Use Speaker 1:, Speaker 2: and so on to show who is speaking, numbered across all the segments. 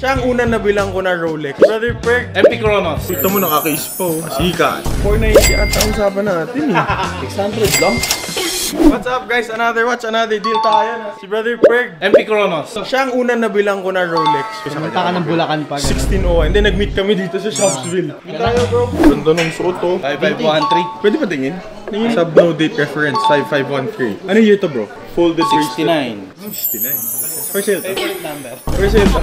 Speaker 1: Siya ang unang nabilang ko na Rolex. Brother Perk,
Speaker 2: MP Kronos.
Speaker 1: ito mo nakaka-case po. Sikat. 490 at ang usapan natin eh.
Speaker 2: 600 lang.
Speaker 1: What's up guys? Another deal tayo na. Si Brother Perk,
Speaker 2: MP Kronos.
Speaker 1: siya ang unang nabilang ko na Rolex.
Speaker 3: Pumunta ka ng Bulacan pa.
Speaker 1: 1601. Then nag-meet kami dito sa Shopsville. Tayo bro. Ganda ng suot to.
Speaker 2: 5513.
Speaker 1: Pwede ba tingin? Sub no date reference 5513. Ano year to bro? Folded
Speaker 2: 69.
Speaker 1: 69. For sale to.
Speaker 2: Favorite number.
Speaker 1: For sale to.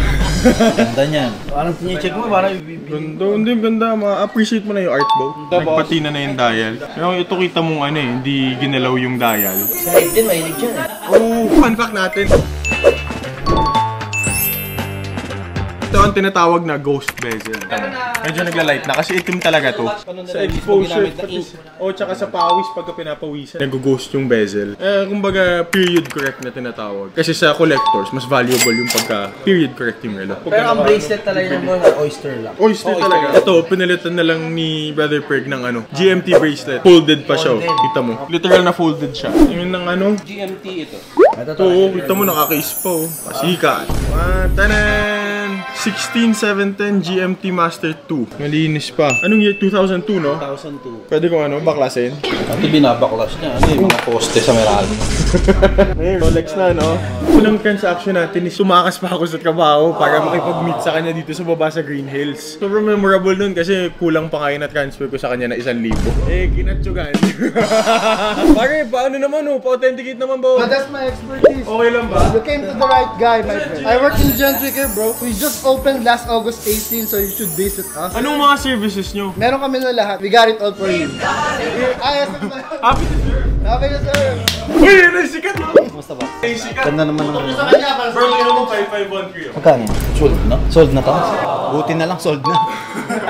Speaker 2: Ganda niyan.
Speaker 3: Parang tinicheck mo, parang
Speaker 1: Ganda, hindi ganda. Ma-appreciate mo na yung art bow. Nagpatina na yung dial. Pero ito kita mong ano eh, hindi ginalaw yung dial.
Speaker 3: sa live din, mahilig dyan eh.
Speaker 1: Oh, fun fact natin. Ito ang tinatawag na ghost bezel. Medyo nagla-light na kasi itim talaga to. Sa exposure, tsaka sa pawis pagka pinapawisan. Nag-ghost yung bezel. Kumbaga, period correct na tinatawag. Kasi sa collectors, mas valuable yung pagka period correct yung relo.
Speaker 3: Pero ang bracelet talaga yung mga oyster lang.
Speaker 1: Oyster talaga. Ito, pinalitan na lang ni Brother Perk ng ano, GMT bracelet. Folded pa siya. Kita mo. Literal na folded siya. Yun ng ano.
Speaker 2: GMT ito.
Speaker 1: Ito, kita mo nakaka-case pa oh. Pasikat. Tanan! 16710 GMT Master 2. Malinis pa. Anong year? 2002, no?
Speaker 2: 2002.
Speaker 1: Pwede kong ano, baklasin?
Speaker 2: Ito binabaklas niya. Ano yung mga poste sa Meralco.
Speaker 1: Ngayon, Rolex na, no? Unang transaction natin is tumakas pa ako sa trabaho para makipag-meet sa kanya dito sa baba sa Green Hills. Sobrang memorable nun kasi kulang pa kayo na transfer ko sa kanya na 1,000. Ginatsugan. Pare, paano naman oh? Pa-authenticate naman ba?
Speaker 4: But that's my expertise.
Speaker 1: Okay lang ba?
Speaker 4: You came to the right guy, my friend. I work in Gentry here, bro. We just opened last August 18, so you should visit us.
Speaker 1: Anong mga services nyo?
Speaker 4: Meron kami na lahat. We got it all for you. Ayos na.
Speaker 1: Happy to serve.
Speaker 4: Happy na, sir.
Speaker 1: Uy, yun ang sikat mo!
Speaker 2: Basta ba?
Speaker 1: Ay, sikat!
Speaker 2: Ganda naman ng...
Speaker 1: Bro, yun mo 5513.
Speaker 2: Magkano? Sold na? Sold na to? Buti na lang, sold na.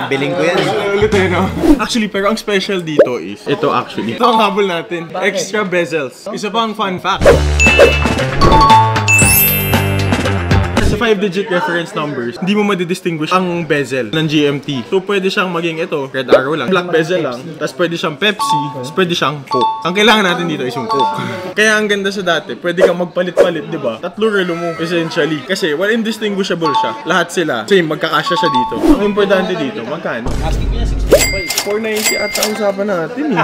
Speaker 2: Biling ko yan.
Speaker 1: Ulit eh, no? Actually, pero ang special dito is, ito actually. Ito ang habol natin. Extra bezels. Isa pang fun fact. Sa 5-digit reference numbers, hindi mo madidistinguish ang bezel ng GMT. So, pwede siyang maging ito, red arrow lang, black bezel lang, tapos pwede siyang Pepsi, tapos pwede siyang Coke. Ang kailangan natin dito is yung Coke. Kaya ang ganda sa dati, pwede kang magpalit-palit, di ba? Tatlo relo mo, essentially. Kasi, well, indistinguishable siya. Lahat sila. Same, magkakasya siya dito. Ang importante dito, magkano?
Speaker 2: Asking ko niya 6.5.
Speaker 1: 490 at ang usapan natin eh.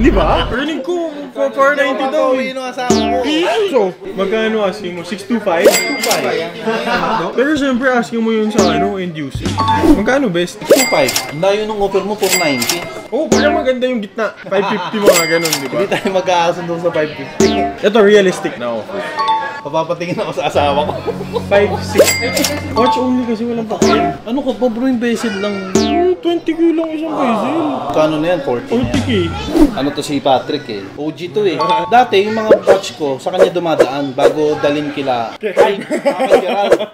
Speaker 1: Di ba? Rinig ko, 490 daw eh.
Speaker 2: Ano asawa mo?
Speaker 1: So, magkano asking mo? 625? 2.5. Pero siyempre asking mo yun sa ano, end user. Magkano best?
Speaker 2: 2.5. Ang layo nung offer mo, 490.
Speaker 1: Oh, parang maganda yung gitna. 550 mga ganun, di ba?
Speaker 2: Hindi tayo magkakasundo sa 550.
Speaker 1: Ito, realistic na offer.
Speaker 2: Papapatingin ako sa asawa ko.
Speaker 1: 560. Watch only kasi walang pakil.
Speaker 2: Ano ka ba bro, yung bezel lang?
Speaker 1: 20k lang isang bezel.
Speaker 2: Kano na yan? 40 na
Speaker 1: 40k.
Speaker 2: yan. Ano to si Patrick eh. OG to eh. Dati yung mga watch ko, sa kanya dumadaan bago dalhin kila. Ay,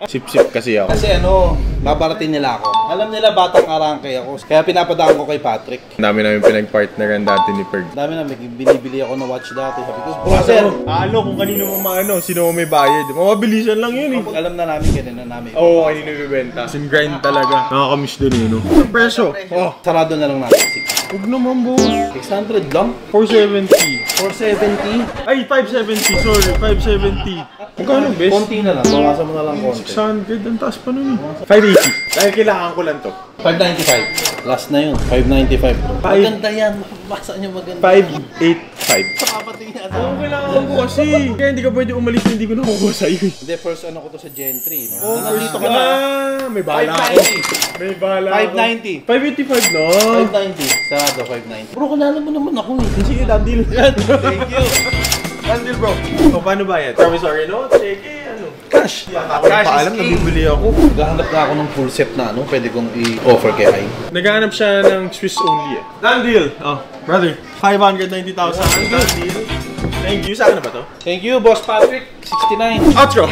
Speaker 1: Sip-sip kasi ako.
Speaker 2: kasi ano, babarating nila ako. Alam nila batang arangke ako. Kaya pinapadaan ko kay Patrick.
Speaker 1: Dami namin pinag-partneran dati ni Perg.
Speaker 2: Dami na, may binibili ako na watch dati. Sabi ko, bro sir,
Speaker 1: Halo kung kanino mo maano, sino mo may bayad. Mabilisan lang yun eh.
Speaker 2: alam na namin ganun na namin.
Speaker 1: Oo, kanino bibenta. Sin grind talaga. Nakakamiss din eh, no? Ang presyo. Oh,
Speaker 2: Sarado na lang natin.
Speaker 1: huwag naman boss.
Speaker 2: 600 lang?
Speaker 1: 470.
Speaker 2: 470?
Speaker 1: Ay, 570. Sorry, 570. Magkano best?
Speaker 2: Konti na lang, bawasan mo na lang konti.
Speaker 1: 600. Ang taas pa nun eh. 580. Dahil kailangan ko lang to.
Speaker 2: 595. Last na yun. 595 bro. Maganda yan. Makabasa nyo maganda.
Speaker 1: 585.
Speaker 2: Nakapatingin na
Speaker 1: Ang kailangan ko kasi. Kaya hindi ka pwede umalis na hindi ko nakukuha sa'yo.
Speaker 2: Hindi, first ano ko to sa Gentry. No?
Speaker 1: Oh,
Speaker 2: Nandito ka na.
Speaker 1: May bala ako.
Speaker 2: 590.
Speaker 1: May bala ako.
Speaker 2: 590.
Speaker 1: 585 no?
Speaker 2: 590. Sarado, 590. Bro, kalala mo naman ako eh.
Speaker 1: Sige, done deal.
Speaker 2: Thank you.
Speaker 1: Done deal bro. O, paano bayad? Promissory no? Cheque, ano?
Speaker 2: Cash.
Speaker 1: Ako
Speaker 2: Cash
Speaker 1: pa alam
Speaker 2: is
Speaker 1: na
Speaker 2: king.
Speaker 1: bibili ako.
Speaker 2: Naghahanap na ako ng full set na ano, pwede kong i-offer kay Hyde.
Speaker 1: Naghahanap siya ng Swiss only eh. Done deal. Oh, brother. 590,000. Done deal. Thank you. Saan na ba to?
Speaker 2: Thank you, Boss Patrick. 69.
Speaker 1: Outro.